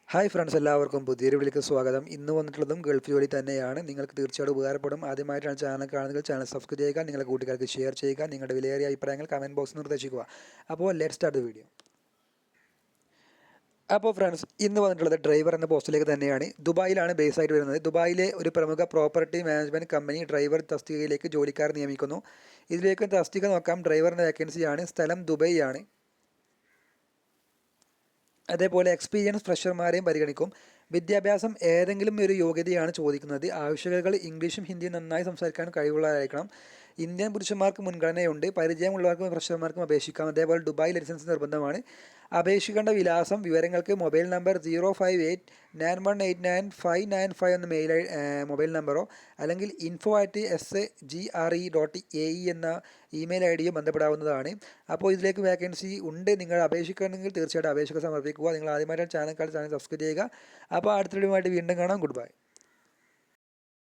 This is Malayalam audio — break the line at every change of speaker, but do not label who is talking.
ഹായ് ഫ്രണ്ട്സ്, എല്ലാവർക്കും പുതിയൊരു വീഡിയോയിലേക്ക് സ്വാഗതം. ഇന്ന് വന്നിട്ടുള്ളതും ഗൾഫ് ജോലി തന്നെയാണ്. നിങ്ങൾക്ക് തീർച്ചയായിട്ടും ഉപകാരപ്പെടും. ആദ്യമായിട്ടാണ് ചാനൽ കാണുന്നത്, ചാനൽ സബ്സ്ക്രൈബ് ചെയ്യുക, നിങ്ങളുടെ കൂട്ടുകാർക്ക് ഷെയർ ചെയ്യുക, നിങ്ങളുടെ വിലയേറിയ അഭിപ്രായങ്ങൾ കമൻറ്റ് ബോക്സിൽ നിർദ്ദേശിക്കുക. അപ്പോൾ ലെറ്റ് സ്റ്റാർട്ട് ദ വീഡിയോ. അപ്പോൾ ഫ്രണ്ട്സ്, ഇന്ന് വന്നിട്ടുള്ളത് ഡ്രൈവർ എന്ന പോസ്റ്റിലേക്ക് തന്നെയാണ്. ദുബായിലാണ് ബേസ് ആയിട്ട് വരുന്നത്. ദുബായിലെ ഒരു പ്രമുഖ പ്രോപ്പർട്ടി മാനേജ്മെൻറ്റ് കമ്പനി ഡ്രൈവർ തസ്തികയിലേക്ക് ജോലിക്കാർ നിയമിക്കുന്നു. ഇതിലേക്ക് തസ്തിക നോക്കാം. ഡ്രൈവറിൻ്റെ വേക്കൻസിയാണ്. സ്ഥലം ദുബായ് ആണ്. അതേപോലെ എക്സ്പീരിയൻസ് ഫ്രഷർമാരെയും പരിഗണിക്കും. വിദ്യാഭ്യാസം ഏതെങ്കിലും ഒരു യോഗ്യതയാണ് ചോദിക്കുന്നത്. ആവശ്യകതകൾ ഇംഗ്ലീഷും ഹിന്ദിയും നന്നായി സംസാരിക്കാൻ കഴിവുള്ളവരായിരിക്കണം. ഇന്ത്യൻ പുരുഷന്മാർക്ക് മുൻഗണനയുണ്ട്. പരിചയമുള്ളവർക്കും ഫ്രഷർമാർക്കും അപേക്ഷിക്കാം. അതേപോലെ ദുബായ് ലൈസൻസ് നിർബന്ധമാണ്. അപേക്ഷിക്കേണ്ട വിലാസം വിവരങ്ങൾക്ക് മൊബൈൽ നമ്പർ 05891899595 എന്ന മൊബൈൽ നമ്പറോ അല്ലെങ്കിൽ info@sgre.ae എന്ന ഇമെയിൽ ഐ ഡിയോ ബന്ധപ്പെടാവുന്നതാണ്. അപ്പോൾ ഇതിലേക്ക് വേക്കൻസി ഉണ്ട്. നിങ്ങൾ അപേക്ഷിക്കണമെങ്കിൽ തീർച്ചയായിട്ടും അപേക്ഷ സമർപ്പിക്കുക. നിങ്ങൾ ആദ്യമായിട്ടാണ് ചാനൽ സബ്സ്ക്രൈബ് ചെയ്യുക. അപ്പോൾ അടുത്ത വീഡിയോയുമായിട്ട് വീണ്ടും കാണാം. Good bye.